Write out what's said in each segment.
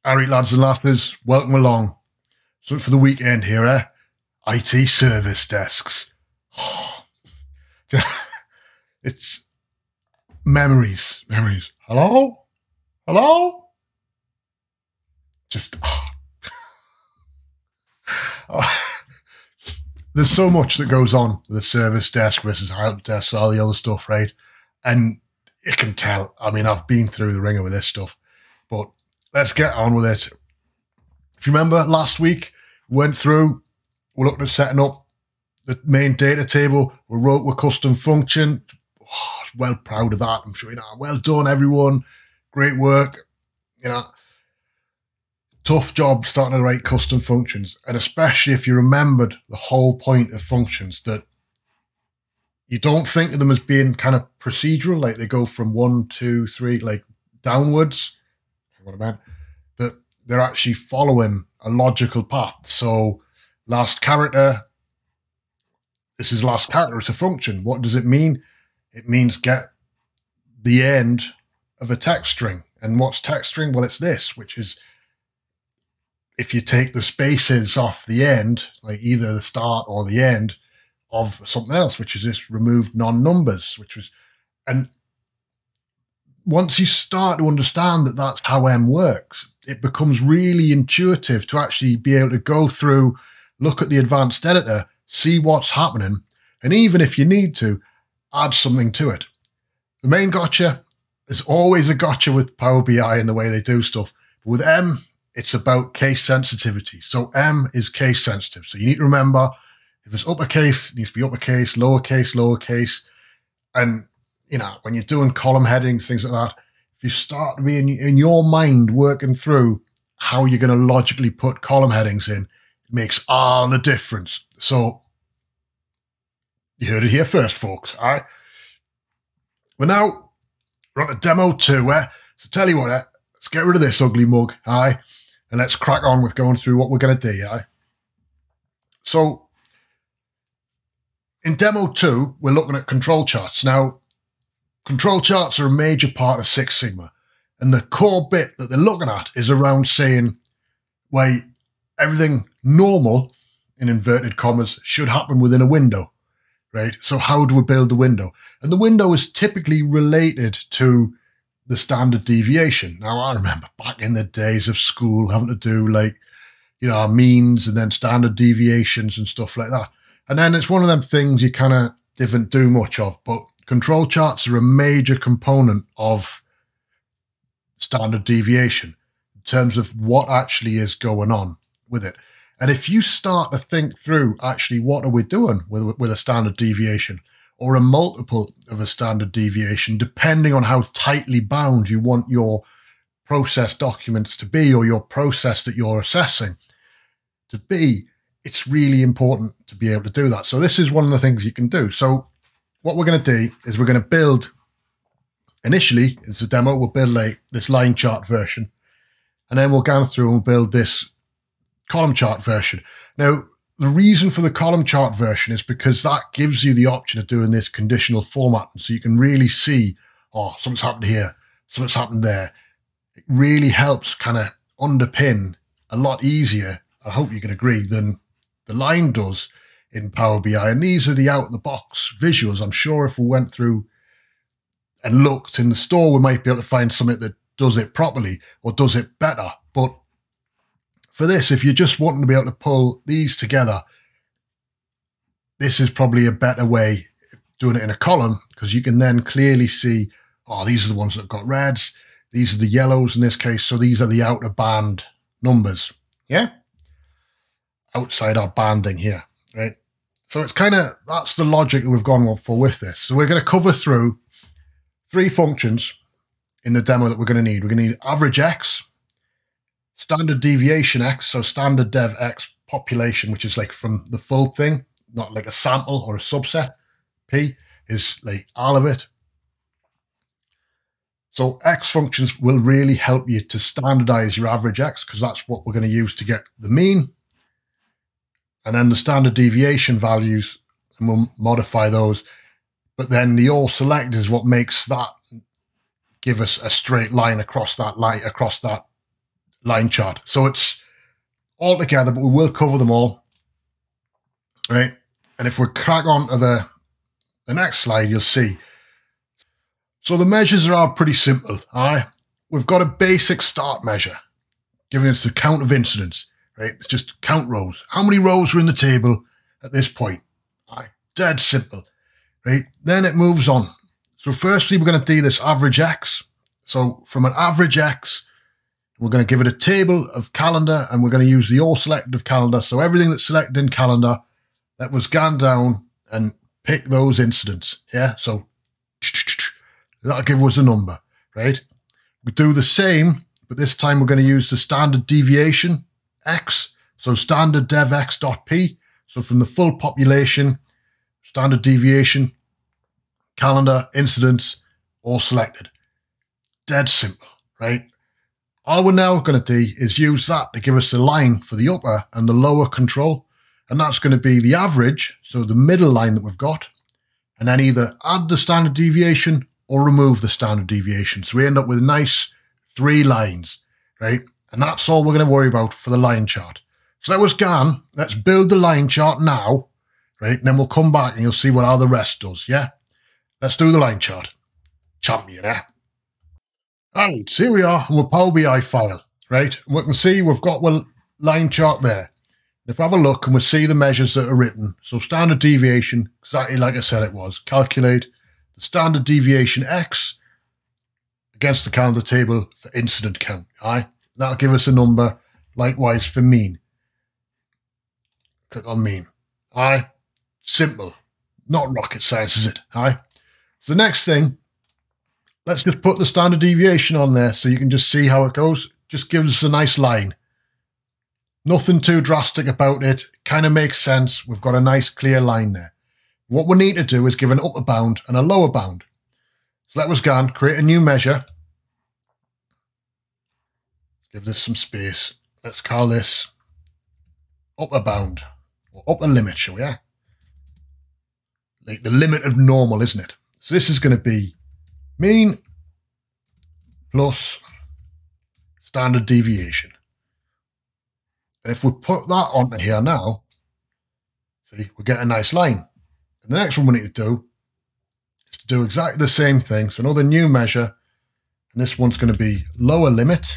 All right, lads and lasses, welcome along. Something for the weekend here, eh? IT service desks. It's memories. Hello? Hello? Just, there's so much that goes on with a service desk versus help desk, all the other stuff, right? And you can tell. I mean, I've been through the ringer with this stuff, but let's get on with it. If you remember last week, we looked at setting up the main data table. We wrote a custom function. Oh, well proud of that. I'm sure, well done, everyone. Great work. Tough job starting to write custom functions. And especially if you remembered the whole point of functions, that you don't think of them as being kind of procedural, like they go from 1, 2, 3, like downwards. What I meant, that they're actually following a logical path. So last character, this is last character, it's a function. What does it mean? It means get the end of a text string. And what's text string? Well, it's this, which is if you take the spaces off the end, like either the start or the end of something else, which is this removed non-numbers, and once you start to understand that that's how M works, it becomes really intuitive to actually be able to go through, look at the advanced editor, see what's happening, and even if you need to, add something to it. The main gotcha is always a gotcha with Power BI and the way they do stuff. But with M, it's about case sensitivity. So M is case sensitive. So you need to remember, if it's uppercase, it needs to be uppercase, lowercase. And when you're doing column headings, things like that, if you start to be in your mind working through how you're going to logically put column headings in, it makes all the difference. So you heard it here first, folks. All right. We're on to demo 2. So tell you what, let's get rid of this ugly mug. All right. And let's crack on with going through what we're going to do. All right. So in demo 2, we're looking at control charts. Now, control charts are a major part of Six Sigma. And the core bit that they're looking at is around saying, well, everything normal, in inverted commas, should happen within a window, right? So how do we build the window? And the window is typically related to the standard deviation. Now, I remember back in the days of school having to do means and then standard deviations and stuff like that. And then it's one of them things you kind of didn't do much of, but control charts are a major component of standard deviation in terms of what actually is going on with it. And if you start to think through actually what are we doing with a standard deviation or a multiple of a standard deviation, depending on how tightly bound you want your process documents to be or your process that you're assessing to be, it's really important to be able to do that. So this is one of the things you can do. So what we're going to do is we're going to build, initially, it's a demo, we'll build this line chart version, and then we'll go through and build this column chart version. Now, the reason for the column chart version is because that gives you the option of doing this conditional formatting. So you can really see, oh, something's happened here, something's happened there. It really helps kind of underpin a lot easier, I hope you can agree, than the line does in Power BI. And these are the out-of-the-box visuals. I'm sure if we went through and looked in the store, we might be able to find something that does it properly or does it better. But for this, if you're just wanting to be able to pull these together, this is probably a better way of doing it in a column, because you can then clearly see, oh, these are the ones that have got reds, these are the yellows in this case, so these are the outer band numbers, yeah? Outside our banding here, right? So it's kind of, that's the logic that we've gone for with this. So we're going to cover through 3 functions in the demo that we're going to need. We're going to need average X, standard deviation X, so standard dev X population, which is like from the full thing, not like a sample or a subset. P is like all of it. So X functions will really help you to standardize your average X, because that's what we're going to use to get the mean. And then the standard deviation values, and we'll modify those. But then the all select is what makes that give us a straight line across that line chart. So it's all together, but we will cover them all, right? And if we crack on to the next slide, you'll see. So the measures are pretty simple. We've got a basic start measure, giving us the count of incidents, right? It's just count rows. How many rows are in the table at this point? Dead simple, right? Then it moves on. So firstly, we're going to do this average X. So from an average X, we're going to give it a table of calendar, and we're going to use the all selected of calendar. So everything that's selected in calendar, that was gone down and pick those incidents. Yeah. So that'll give us a number, right? We do the same, but this time we're going to use the standard deviation X. So standard dev X.P. So from the full population, standard deviation, calendar, incidents, all selected. Dead simple, right? All we're now going to do is use that to give us the line for the upper and the lower control. And that's going to be the average, so the middle line that we've got, and then either add the standard deviation or remove the standard deviation. So we end up with nice 3 lines, right? And that's all we're going to worry about for the line chart. So that was gone. Let's build the line chart now, right? And then we'll come back and you'll see what all the rest does, yeah? Let's do the line chart. Champion, eh? All right, so here we are on the Power BI file, right? And we can see we've got a line chart there. If we have a look and we see the measures that are written, so standard deviation, exactly like I said it was, calculate the standard deviation X against the calendar table for incident count, aye? That'll give us a number, likewise for mean. Click on mean, aye? Simple, not rocket science, is it, aye? So the next thing, let's just put the standard deviation on there so you can just see how it goes. Just gives us a nice line. Nothing too drastic about it. Kind of makes sense. We've got a nice clear line there. What we need to do is give an upper bound and a lower bound. So let us go and create a new measure. Give this some space. Let's call this upper bound or upper limit, shall we? Yeah? Like the limit of normal, isn't it? So this is going to be mean plus standard deviation. And if we put that onto here now, see, we get a nice line. And the next one we need to do is to do exactly the same thing. So another new measure, and this one's going to be lower limit.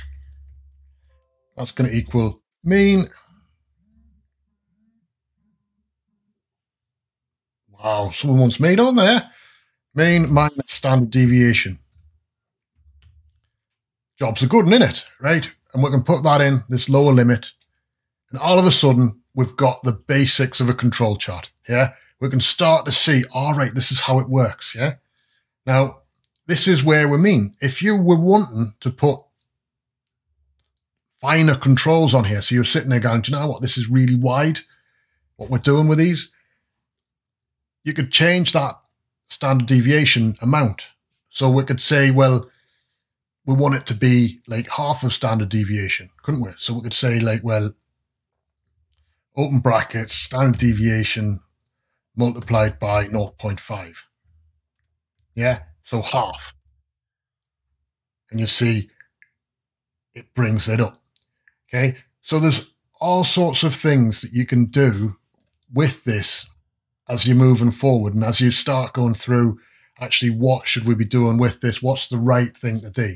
That's going to equal mean. Wow, someone wants mean on there. Mean minus standard deviation. Jobs are good, isn't it? Right? And we can put that in this lower limit. And all of a sudden, we've got the basics of a control chart. Yeah? We can start to see, all right, this is how it works. Yeah? Now, this is where we mean. If you were wanting to put finer controls on here, so you're sitting there going, do you know what? This is really wide, what we're doing with these. You could change that standard deviation amount. So we could say, well, we want it to be like half of standard deviation, couldn't we? So we could say like, well, open brackets, standard deviation multiplied by 0.5. Yeah, so half. And you see it brings it up. Okay, so there's all sorts of things that you can do with this as you're moving forward and as you start going through actually what should we be doing with this, what's the right thing to do,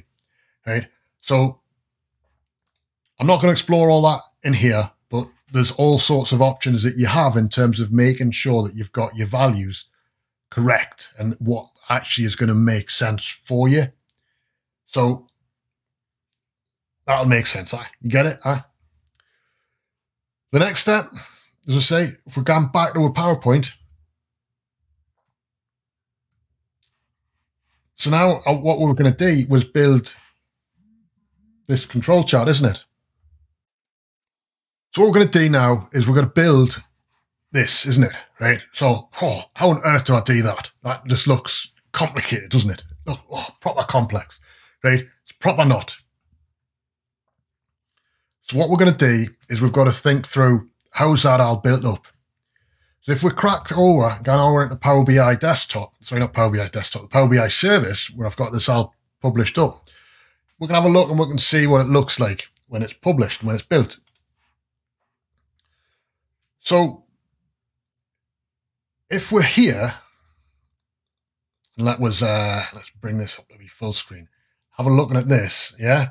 right? So I'm not going to explore all that in here, but there's all sorts of options that you have in terms of making sure that you've got your values correct and what actually is going to make sense for you. So that'll make sense, you get it? The next step, as I say, if we're going back to a PowerPoint, so now what we were going to do was build this control chart, isn't it? So what we're going to do now is we're going to build this, isn't it? Right? So, how on earth do I do that? That just looks complicated, doesn't it? Proper complex, right? It's proper not. So what we're going to do is we've got to think through how's that all built up. So if we cracked over, gone over into Power BI desktop, sorry, not Power BI desktop, the Power BI service, where I've got this all published up, we can have a look and we can see what it looks like. when it's published, when it's built. So if we're here, and that was, let's bring this up to be full screen. Have a look at this, yeah?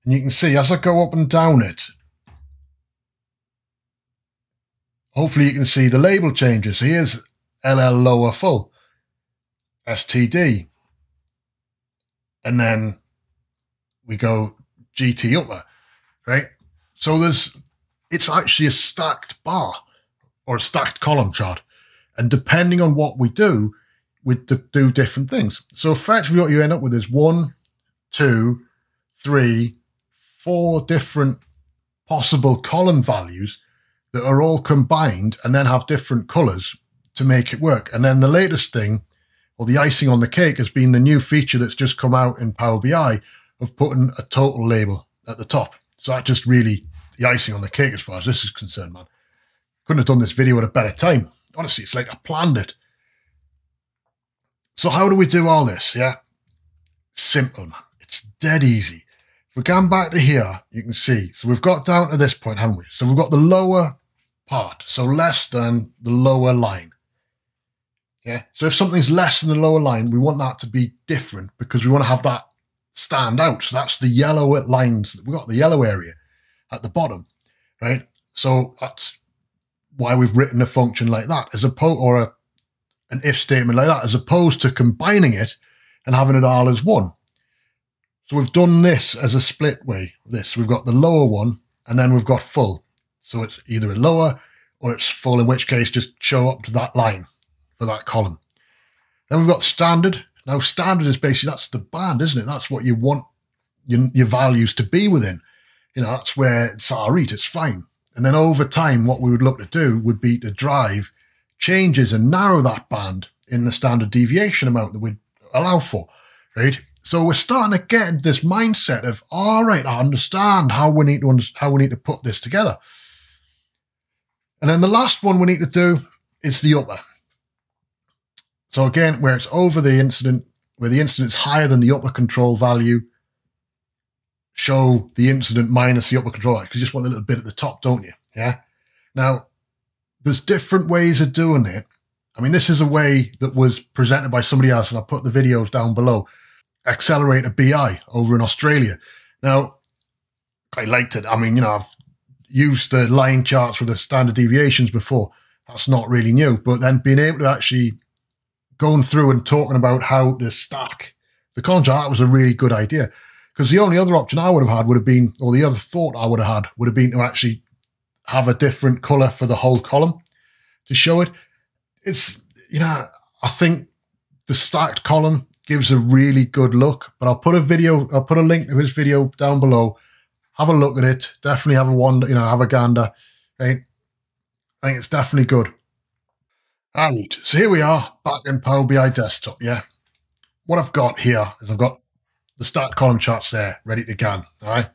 And you can see as I go up and down it, hopefully you can see the label changes. Here's LL lower full, STD. And then we go GT upper, right? So it's actually a stacked bar or a stacked column chart. And depending on what we do different things. So effectively what you end up with is 1, 2, 3, 4 different possible column values that are all combined and then have different colors to make it work. And then the latest thing, or the icing on the cake, has been the new feature that's just come out in Power BI of putting a total label at the top. So that just really the icing on the cake as far as this is concerned, man. Couldn't have done this video at a better time. Honestly, it's like I planned it. So how do we do all this? Yeah, simple, man. It's dead easy. If we're going back to here, you can see. So we've got down to this point, haven't we? So we've got the lower part, so less than the lower line. Yeah. So if something's less than the lower line, we want that to be different because we want to have that stand out. So that's the yellow lines. We've got the yellow area at the bottom, right? So that's why we've written a function like that, as opposed, or an if statement like that, as opposed to combining it and having it all as one. So we've done this as a split way. We've got the lower one, and then we've got full. So it's either a lower or it's full, in which case just show up to that line for that column. Then we've got standard. Now standard is basically, that's the band, isn't it? That's what you want your values to be within. You know, that's where it's alright, it's fine. And then over time, what we would look to do would be to drive changes and narrow that band in the standard deviation amount that we'd allow for, right? So we're starting to get into this mindset of, all right, I understand how we need to put this together. And then the last one we need to do is the upper. So again, where it's over the incident, where the incident is higher than the upper control value, show the incident minus the upper control value, because you just want a little bit at the top, don't you? Yeah. Now, there's different ways of doing it. I mean, this is a way that was presented by somebody else, and I'll put the videos down below. Accelerator BI over in Australia. Now, I liked it. I mean, you know, I've used the line charts with the standard deviations before. That's not really new, but then being able to actually going through and talking about how to stack the contract, that was a really good idea. Because the only other option I would have had would have been, or the other thought I would have had would have been to actually have a different color for the whole column to show it. It's, you know, I think the stacked column gives a really good look, but I'll put a link to his video down below. Have a look at it. Definitely have a gander, right? I think it's definitely good. All right, so here we are back in Power BI desktop, yeah? What I've got here is I've got the stat column charts there, ready to go, all right?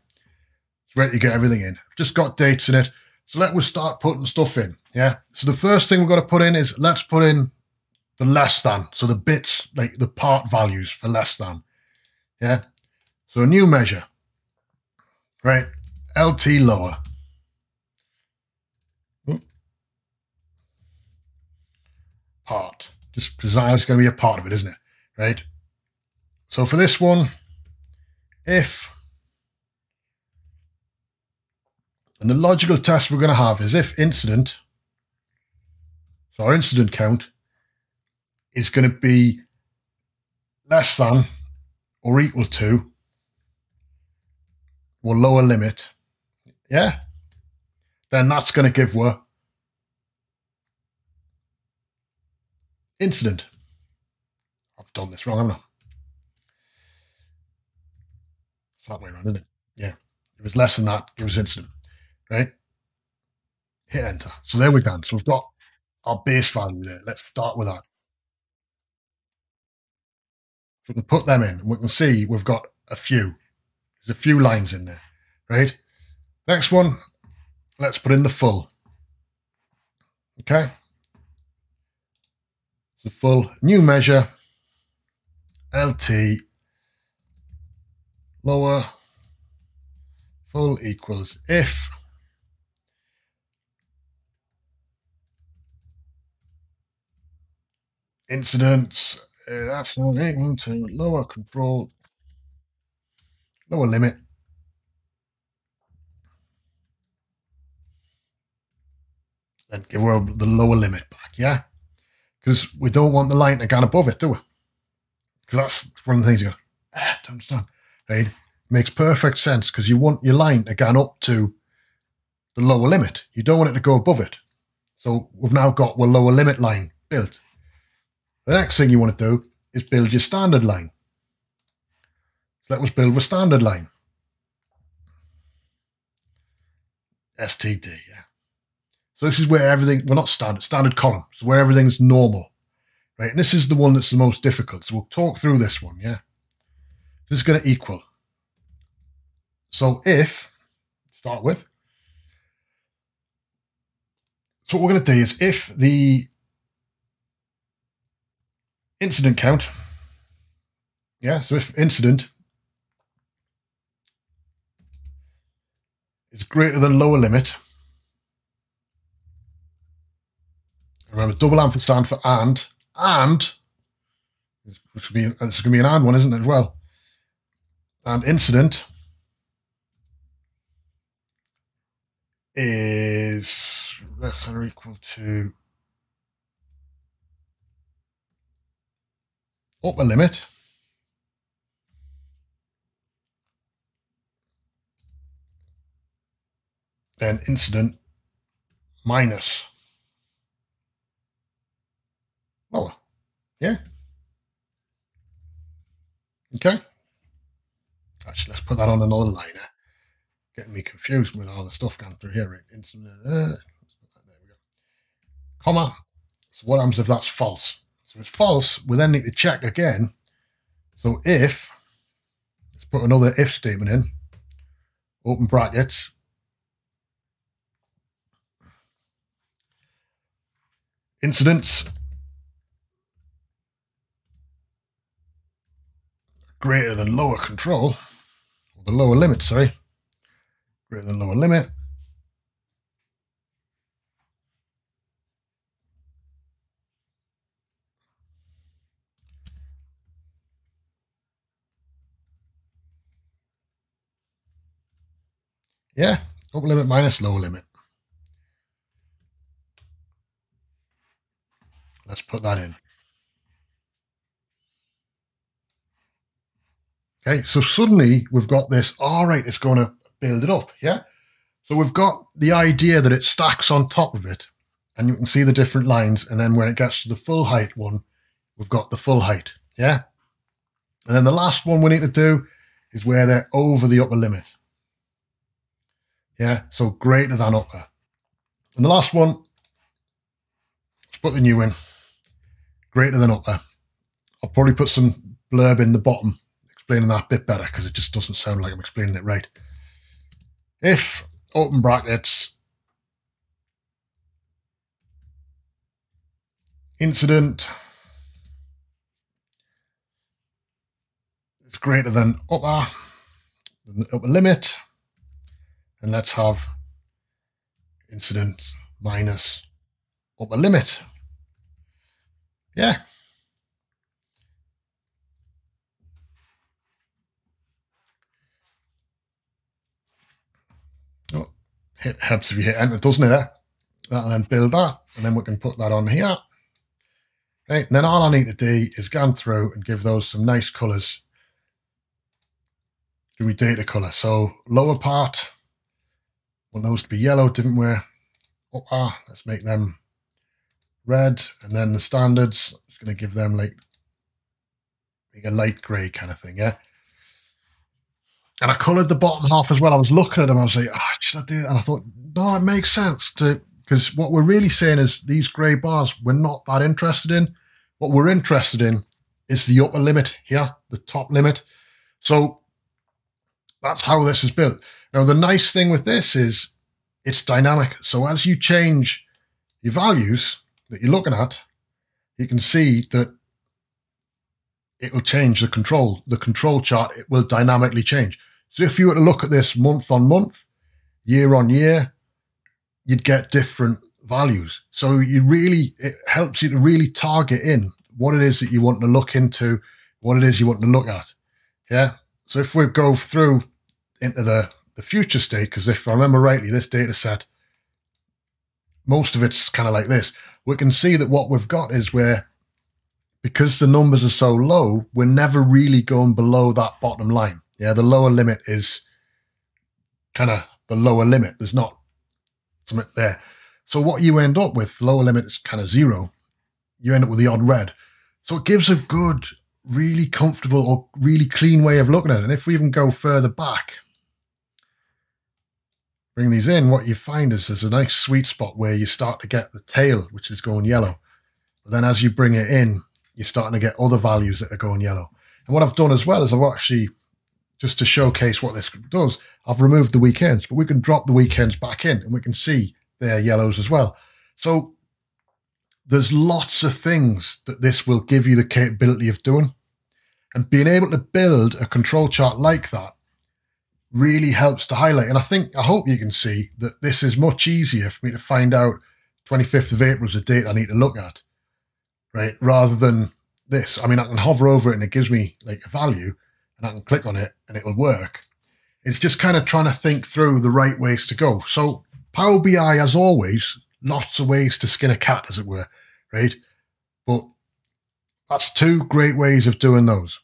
It's ready to get everything in. I've just got dates in it. So let's start putting stuff in, yeah? So the first thing we've got to put in is, let's put in the less than. So the bits, like the part values for less than, yeah? So a new measure, right? LT lower. Part. Just because it's going to be a part of it, isn't it? Right? So for this one, if, and the logical test we're going to have is if incident, so our incident count is going to be less than or equal to, or lower limit, yeah, then that's going to give what? Incident. I've done this wrong, haven't I? It's that way around, isn't it? Yeah. If it's less than that, give us incident, right? Hit enter. So there we go. So we've got our base value there. Let's start with that. So we can put them in and we can see we've got a few. There's a few lines in there, right? Next one, let's put in the full. Okay. The full new measure, LT, lower, full equals if incidence that's not equal to lower control, lower limit and give her the lower limit back, yeah? Because we don't want the line to go above it, do we? Because that's one of the things you go, don't understand, right? Makes perfect sense because you want your line to go up to the lower limit. You don't want it to go above it. So we've now got our lower limit line built. The next thing you want to do is build your standard line. Let us build a standard line. STD, yeah. So this is where everything, well, not standard column. So where everything's normal, right? And this is the one that's the most difficult. So we'll talk through this one, yeah? This is going to equal. So if, start with, so what we're going to do is if the incident count, yeah, so if incident is greater than lower limit, remember double ampersand for and, which would be, it's going to be an and one, isn't it, as well? And incident is less than or equal to upper limit then incident minus lower. Yeah. Okay. Actually, let's put that on another line. Getting me confused with all the stuff going through here. Right? Incident. There we go. Comma. So what happens if that's false? So if it's false, we then need to check again. So if, let's put another if statement in, open brackets, incidents greater than lower control, or the lower limit, sorry, greater than lower limit, yeah, upper limit minus lower limit. Let's put that in. Okay, so suddenly we've got this, all right, it's going to build it up, yeah? So we've got the idea that it stacks on top of it, and you can see the different lines, and then when it gets to the full height one, we've got the full height, yeah? And then the last one we need to do is where they're over the upper limit. Yeah, so greater than upper. And the last one, let's put the new in, greater than upper. I'll probably put some blurb in the bottom explaining that a bit better because it just doesn't sound like I'm explaining it right. If, open brackets, incident is greater than upper limit, and let's have incident minus upper limit. Yeah. Oh, it helps if you hit enter, doesn't it? That'll then build that, and then we can put that on here. Right, and then all I need to do is go through and give those some nice colours. Do we data colour? So lower part, want those to be yellow, different way. Upper, let's make them red, and then the standards, it's going to give them like a light grey kind of thing, yeah? And I coloured the bottom half as well. I was looking at them, I was like, should I do it? And I thought, no, it makes sense to, because what we're really saying is these grey bars we're not that interested in. What we're interested in is the upper limit here, the top limit. So that's how this is built. Now, the nice thing with this is it's dynamic. So as you change your values that you're looking at, you can see that it will change the control chart. It will dynamically change. So if you were to look at this month on month, year on year, you'd get different values. So it helps you to really target in what it is that you want to look into, what it is you want to look at. Yeah. So if we go through into the future state, because if I remember rightly, this data set, most of it's kind of like this. We can see that what we've got is where, because the numbers are so low, we're never really going below that bottom line. Yeah, the lower limit is kind of the lower limit. There's not something there. So what you end up with, the lower limit is kind of 0. You end up with the odd red. So it gives a good, really comfortable or really clean way of looking at it. And if we even go further back, bring these in, what you find is there's a nice sweet spot where you start to get the tail, which is going yellow. But then as you bring it in, you're starting to get other values that are going yellow. And what I've done as well is I've actually, just to showcase what this does, I've removed the weekends, but we can drop the weekends back in and we can see they're yellows as well. So there's lots of things that this will give you the capability of doing. And being able to build a control chart like that really helps to highlight. And I hope you can see that this is much easier for me to find out 25th of April is a date I need to look at, right? Rather than this. I mean, I can hover over it and it gives me like a value and I can click on it and it will work. It's just kind of trying to think through the right ways to go. So Power BI, as always, lots of ways to skin a cat, as it were, right? But that's 2 great ways of doing those.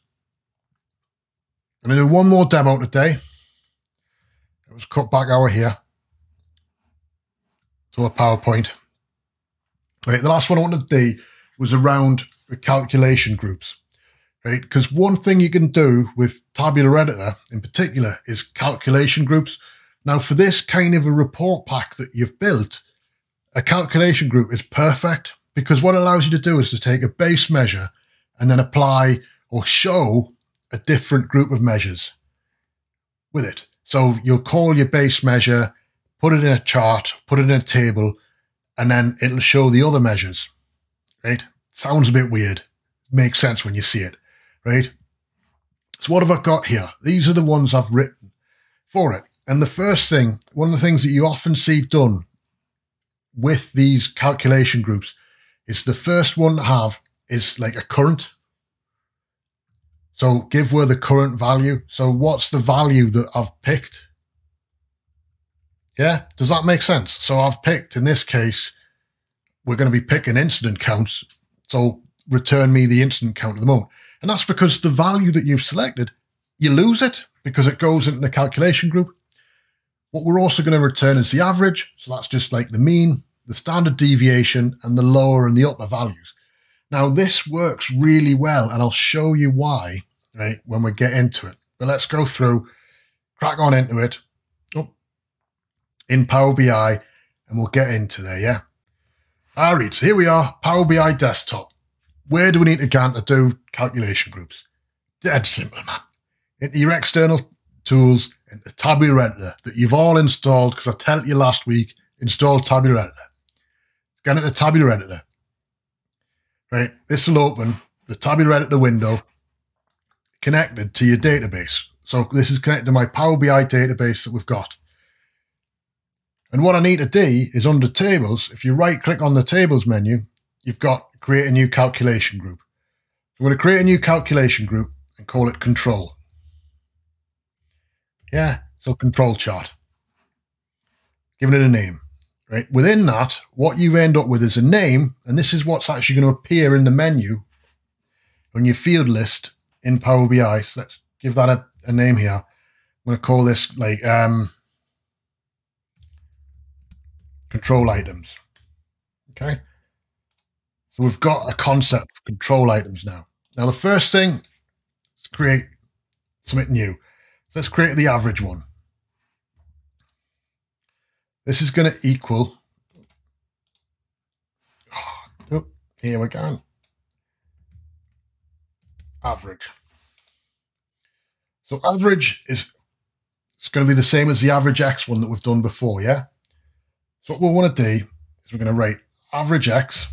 I'm going to do one more demo today. It was cut back over here to a PowerPoint. Right, the last one I wanted to do was around the calculation groups, right? Because one thing you can do with Tabular Editor in particular is calculation groups. Now, for this kind of a report pack that you've built, a calculation group is perfect because what it allows you to do is to take a base measure and then apply or show a different group of measures with it. So you'll call your base measure, put it in a chart, put it in a table, and then it'll show the other measures, right? Sounds a bit weird. Makes sense when you see it, right? So what have I got here? These are the ones I've written for it. And the first thing, one of the things that you often see done with these calculation groups is the first one to have is like a current. So give where the current value. So what's the value that I've picked? Yeah, does that make sense? So I've picked, in this case, we're going to be picking incident counts. So return me the incident count at the moment. And that's because the value that you've selected, you lose it because it goes into the calculation group. What we're also going to return is the average. So that's just like the mean, the standard deviation, and the lower and the upper values. Now, this works really well, and I'll show you why, right, when we get into it. But let's go through, crack on into it, in Power BI, and we'll get into there, yeah? All right, so here we are, Power BI desktop. Where do we need to go to do calculation groups? Dead simple, man. Into your external tools, into Tabular Editor that you've all installed, because I told you last week, install Tabular Editor. Get into Tabular Editor. Right, this will open the Tabular Editor window connected to your database. So this is connected to my Power BI database that we've got. And what I need to do is under tables, if you right click on the tables menu, you've got create a new calculation group. So I'm going to create a new calculation group and call it control. Yeah, so control chart. Giving it a name. Right. Within that, what you end up with is a name, and this is what's actually going to appear in the menu on your field list in Power BI. So let's give that a name here. I'm going to call this like control items. Okay. So we've got a concept of control items now. Now the first thing is create something new. So let's create the average one. This is going to equal, oh, here we go, average. So average it's going to be the same as the average X one that we've done before, yeah? So what we want to do is we're going to write average X,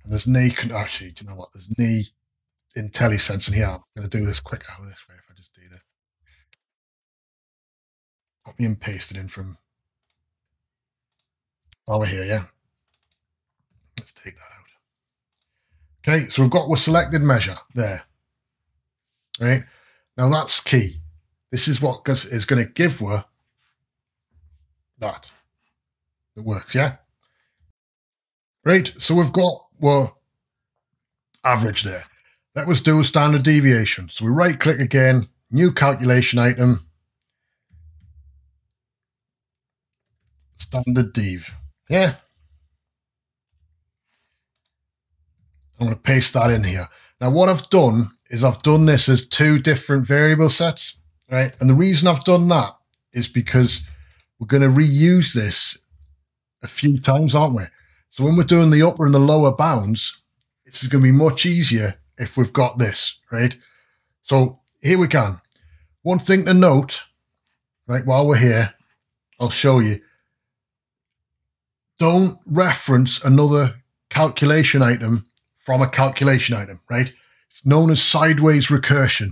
and there's actually, do you know what, there's IntelliSense in here. I'm going to do this quicker this way if I just do this. copy and paste it in from over here, yeah? Let's take that out. Okay, so we've got our selected measure there, right? Now that's key. This is what is going to give her that works, yeah? Right, so we've got our average there. Let us do a standard deviation. So we right click again, new calculation item, standard dev. Yeah. I'm going to paste that in here. Now what I've done is I've done this as two different variable sets, right? And the reason I've done that is because we're going to reuse this a few times, aren't we? So when we're doing the upper and the lower bounds, it's going to be much easier if we've got this, right? So here we can. One thing to note, right, while we're here, I'll show you. Don't reference another calculation item from a calculation item, right? It's known as sideways recursion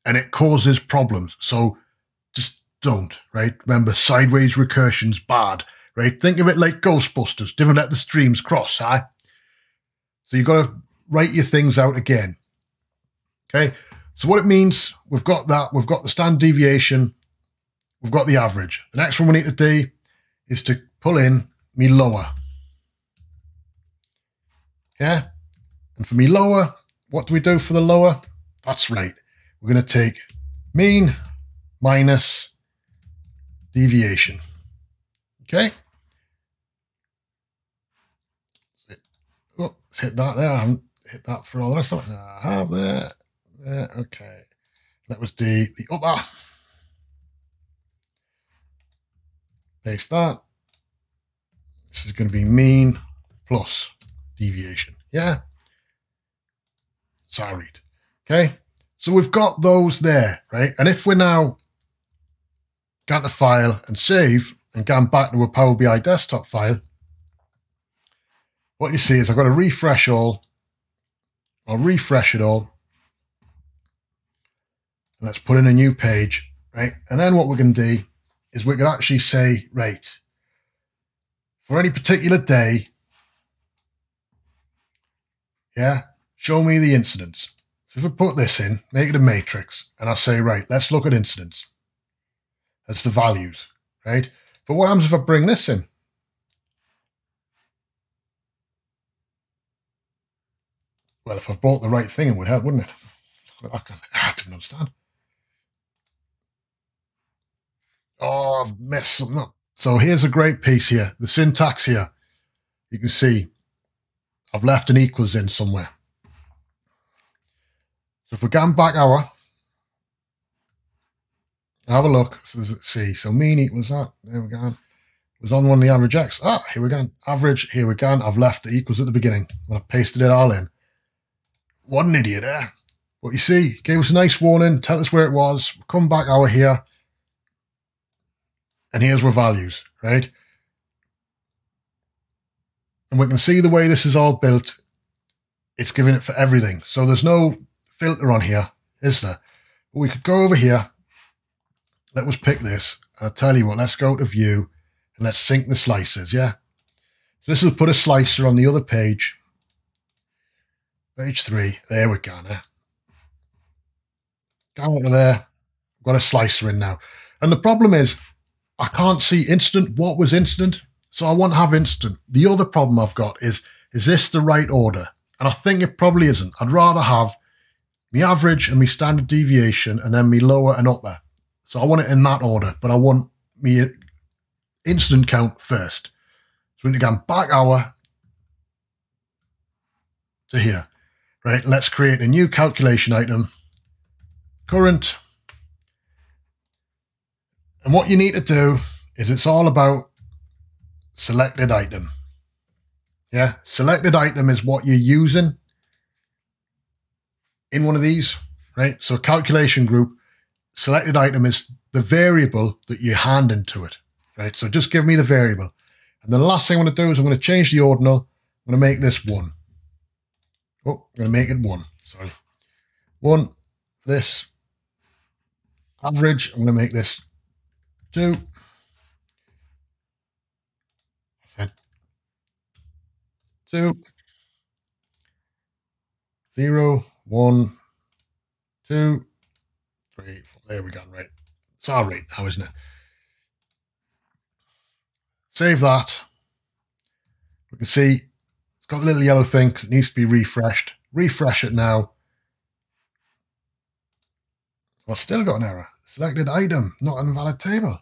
and it causes problems. So just don't, right? Remember, sideways recursion's bad, right? Think of it like Ghostbusters, didn't let the streams cross, huh? So you've got to write your things out again. Okay, so what it means, we've got that, we've got the standard deviation, we've got the average. The next one we need to do is to pull in me lower. Yeah, and for me lower, what do we do for the lower? That's right, we're going to take mean minus deviation. Okay. Oh, hit that there. I haven't hit that for all the rest of it. I have there. There. Okay. That was the upper. Paste that. This is going to be mean plus deviation. Yeah. Sorry. Okay. So we've got those there, right? And if we're now got the file and save and gone back to a Power BI desktop file, what you see is I've got to refresh all. I'll refresh it all. Let's put in a new page, right? And then what we're going to do is we can actually say, right, for any particular day, yeah, show me the incidents. So if I put this in, make it a matrix, and I say, right, let's look at incidents. That's the values, right? But what happens if I bring this in? Well, if I've bought the right thing, it would help, wouldn't it? I didn't understand. Oh, I've messed something up. So here's a great piece here. The syntax here. You can see I've left an equals in somewhere. So if we go back have a look. So let's see. So mean equals that. There we go. It was on one of the average X. Ah, here we go. Average, here we go. I've left the equals at the beginning. When I pasted it all in. What an idiot there. But you see, gave us a nice warning, tell us where it was, come back here, and here's our values, right? And we can see the way this is all built, it's giving it for everything. So there's no filter on here, is there? But we could go over here, let us pick this, I'll tell you what, let's go to view, and let's sync the slices, yeah? So this will put a slicer on the other page, page 3, there we go now. Go over there, I've got a slicer in now. And the problem is, I can't see instant. What was instant? So I won't have instant. The other problem I've got is this the right order? And I think it probably isn't. I'd rather have me average and me standard deviation and then me lower and upper. So I want it in that order, but I want me instant count first. So we need to go back to here, right? Let's create a new calculation item. Current. And what you need to do is it's all about selected item. Yeah, selected item is what you're using in one of these, right? So calculation group, selected item is the variable that you hand into it, right? So just give me the variable. And then the last thing I'm going to do is I'm going to change the ordinal. I'm going to make this 1. Oh, I'm going to make it 1. Sorry. 1, this. Average, I'm going to make this 2. I said 2. 0, 1, 2, 3, 4. There we go, right. It's our rate now, isn't it? Save that. We can see it's got the little yellow thing because it needs to be refreshed. Refresh it now. Well, still got an error. Selected item, not an invalid table.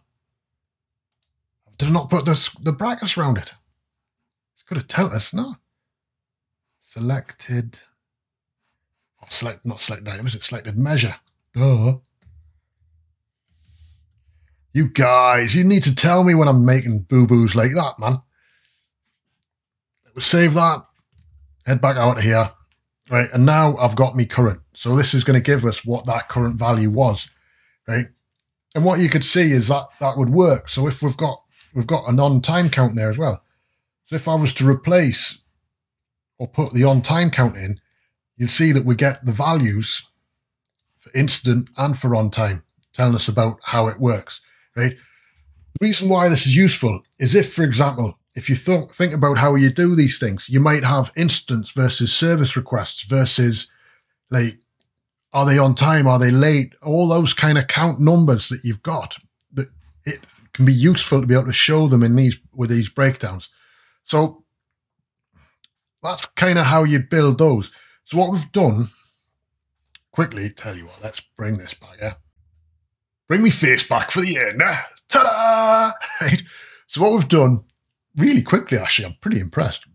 Did I not put the brackets around it? It's going to tell us, no. Selected. Oh, not selected item, is it? Selected measure. Duh. You guys, you need to tell me when I'm making boo-boos like that, man. We'll save that. Head back out of here. Right, and now I've got me current. So this is going to give us what that current value was, right? And what you could see is that that would work. So if we've got an on-time count there as well. So if I was to replace or put the on-time count in, you'll see that we get the values for instant and for on-time, telling us about how it works, right? The reason why this is useful is if, for example, if you think about how you do these things, you might have instance versus service requests versus, like, are they on time? Are they late? All those kind of count numbers that you've got, that it can be useful to be able to show them in with these breakdowns. So that's kind of how you build those. So what we've done, quickly tell you what, let's bring this back, yeah? Bring me face back for the end. Ta-da! Right. So what we've done, really quickly, actually, I'm pretty impressed.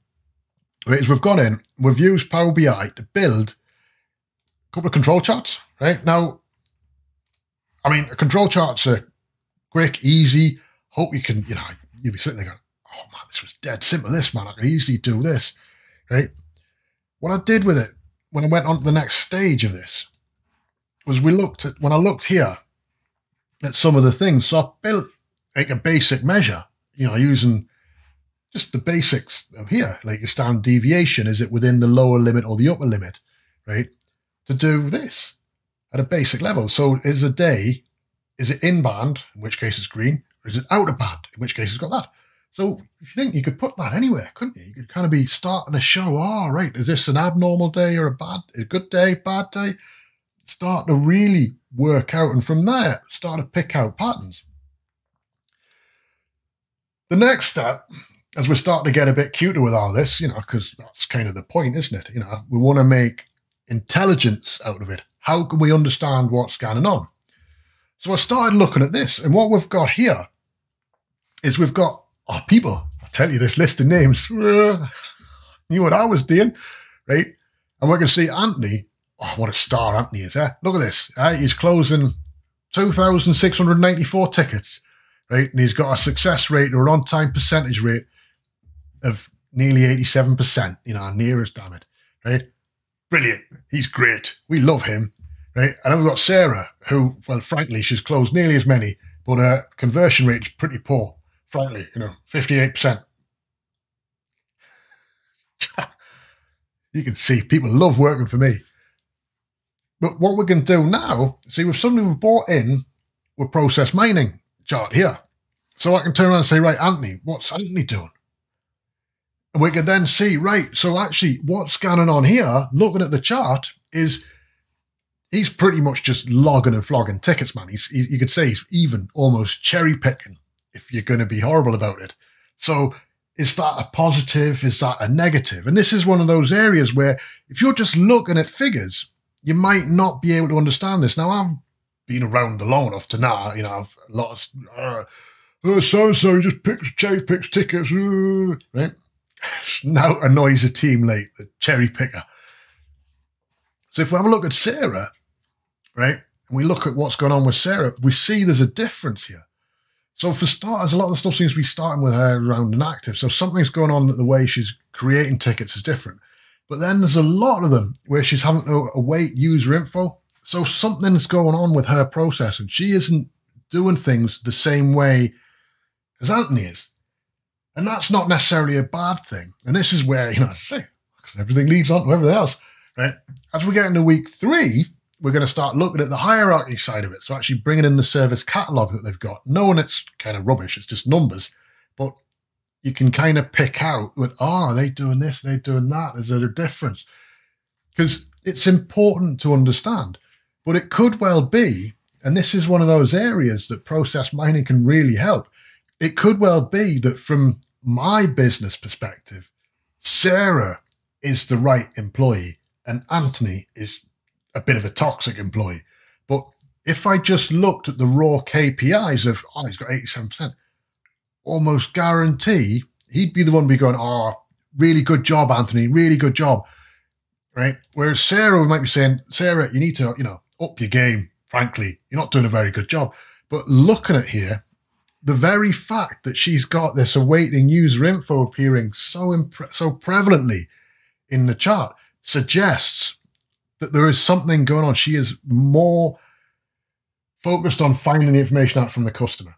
Right, is we've gone in, we've used Power BI to build a couple of control charts. Right now, I mean, a control charts are quick, easy. Hope you can, you'll be sitting there going, "Oh man, this was dead simple. This, man, I can easily do this." Right. What I did with it when I went on to the next stage of this was when I looked here at some of the things. So I built like a basic measure, using just the basics of here, like your standard deviation. Is it within the lower limit or the upper limit, right? To do this at a basic level. So is it in band, in which case it's green, or is it out of band, in which case it's got that? So if you think you could put that anywhere, couldn't you? You could kind of be starting to show, right, is this an abnormal day or a good day, bad day? Start to really work out, and from there, start to pick out patterns. The next step, as we're starting to get a bit cuter with all this, because that's kind of the point, isn't it? We want to make intelligence out of it. How can we understand what's going on? So I started looking at this, and what we've got here is we've got our people. I'll tell you this list of names. Knew what I was doing, right? And we can see Anthony. Oh, what a star Anthony is, eh? Look at this. He's closing 2,694 tickets, right? And he's got a success rate or an on-time percentage rate of nearly 87%, nearest, damn it, right? Brilliant. He's great. We love him, right? And then we've got Sarah, who, well, frankly, she's closed nearly as many, but her conversion rate is pretty poor, frankly, 58%. You can see people love working for me. But what we can do now, see, with something we've brought in, with process mining chart here. So I can turn around and say, right, Anthony, what's Anthony doing? And we can then see, right, so actually what's going on here, looking at the chart, is he's pretty much just logging and flogging tickets, man. You could say he's even almost cherry picking if you're going to be horrible about it. So is that a positive? Is that a negative? And this is one of those areas where if you're just looking at figures, you might not be able to understand this. Now, I've been around long enough to know, I've a lot of, so-and-so just cherry picks tickets, right? Now annoys a team like the cherry picker. So if we have a look at Sarah, right, and we look at what's going on with Sarah, we see there's a difference here. So for starters, a lot of the stuff seems to be starting with her around inactive. So something's going on that the way she's creating tickets is different. But then there's a lot of them where she's having to await user info. So something's going on with her process, and she isn't doing things the same way as Anthony is. And that's not necessarily a bad thing. And this is where, I say, because everything leads on to everything else, right? As we get into week 3, we're going to start looking at the hierarchy side of it. So actually bringing in the service catalog that they've got, knowing it's kind of rubbish, it's just numbers, but you can kind of pick out that, oh, are they doing this, are they doing that? Is there a difference? Because it's important to understand. But it could well be, and this is one of those areas that process mining can really help. It could well be that from my business perspective, Sarah is the right employee and Anthony is a bit of a toxic employee. But if I just looked at the raw KPIs of, oh, he's got 87%, almost guarantee he'd be the one be going, oh, really good job, Anthony, really good job, right? Whereas Sarah might be saying, Sarah, you need to, up your game, frankly. You're not doing a very good job. But looking at here, the very fact that she's got this awaiting user info appearing so prevalently in the chart suggests that there is something going on. She is more focused on finding the information out from the customer.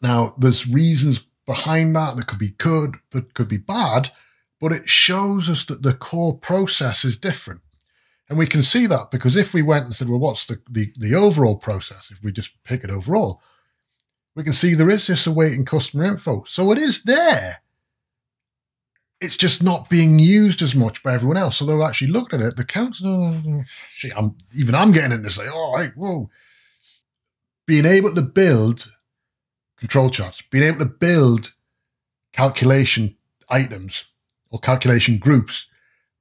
Now, there's reasons behind that that could be good, but could be bad, but it shows us that the core process is different. And we can see that because if we went and said, well, what's the overall process? If we just pick it overall, we can see there is this awaiting customer info. So it is there. It's just not being used as much by everyone else. So they've actually looked at it. The council, I'm getting into say, oh, hey, whoa. Being able to build control charts, being able to build calculation items or calculation groups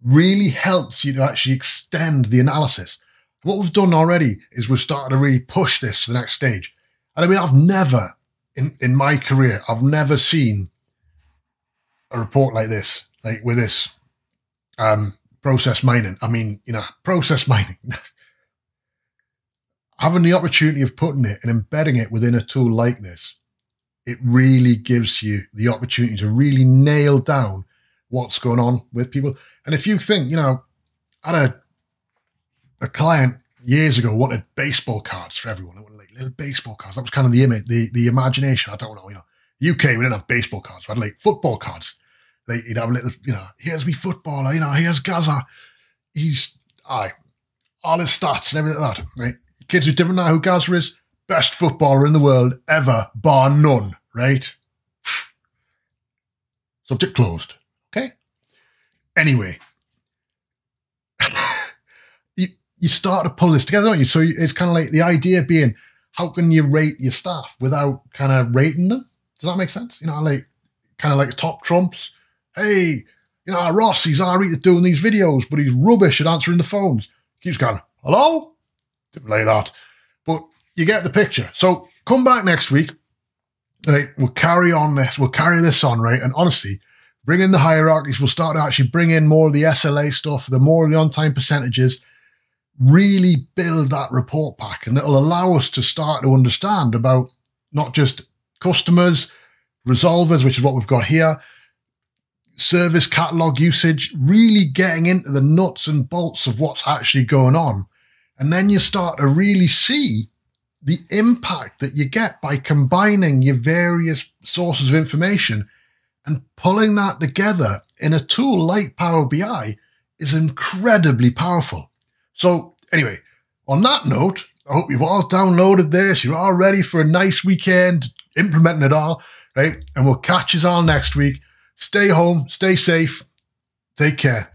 really helps you to actually extend the analysis. What we've done already is we've started to really push this to the next stage. And I mean, I've never, in my career, I've never seen a report like this, like with this process mining. I mean, process mining. Having the opportunity of putting it and embedding it within a tool like this, it really gives you the opportunity to really nail down what's going on with people. And if you think, I had a client years ago wanted baseball cards for everyone. They wanted like little baseball cards. That was kind of the image, the imagination. I don't know, UK, we didn't have baseball cards. We had like football cards. Like you'd have a little, here's me footballer, here's Gaza. He's, all his stats and everything like that, right? Kids who different know who Gaza is, best footballer in the world ever, bar none, right? Subject closed. Okay. Anyway, you start to pull this together, don't you? So it's kind of like the idea being, how can you rate your staff without kind of rating them? Does that make sense? Like kind of like top trumps. Hey, Ross, he's all right at doing these videos, but he's rubbish at answering the phones. Keeps going, hello? Something like that. But you get the picture. So come back next week. Right, we'll carry on this. We'll carry this on, right? And honestly, bring in the hierarchies. We'll start to actually bring in more of the SLA stuff, the more of the on-time percentages, really build that report pack. And it'll allow us to start to understand about not just customers, resolvers, which is what we've got here, service catalog usage, really getting into the nuts and bolts of what's actually going on. And then you start to really see the impact that you get by combining your various sources of information and pulling that together in a tool like Power BI is incredibly powerful. So anyway, on that note, I hope you've all downloaded this. You're all ready for a nice weekend, implementing it all, right? And we'll catch you all next week. Stay home, stay safe, take care.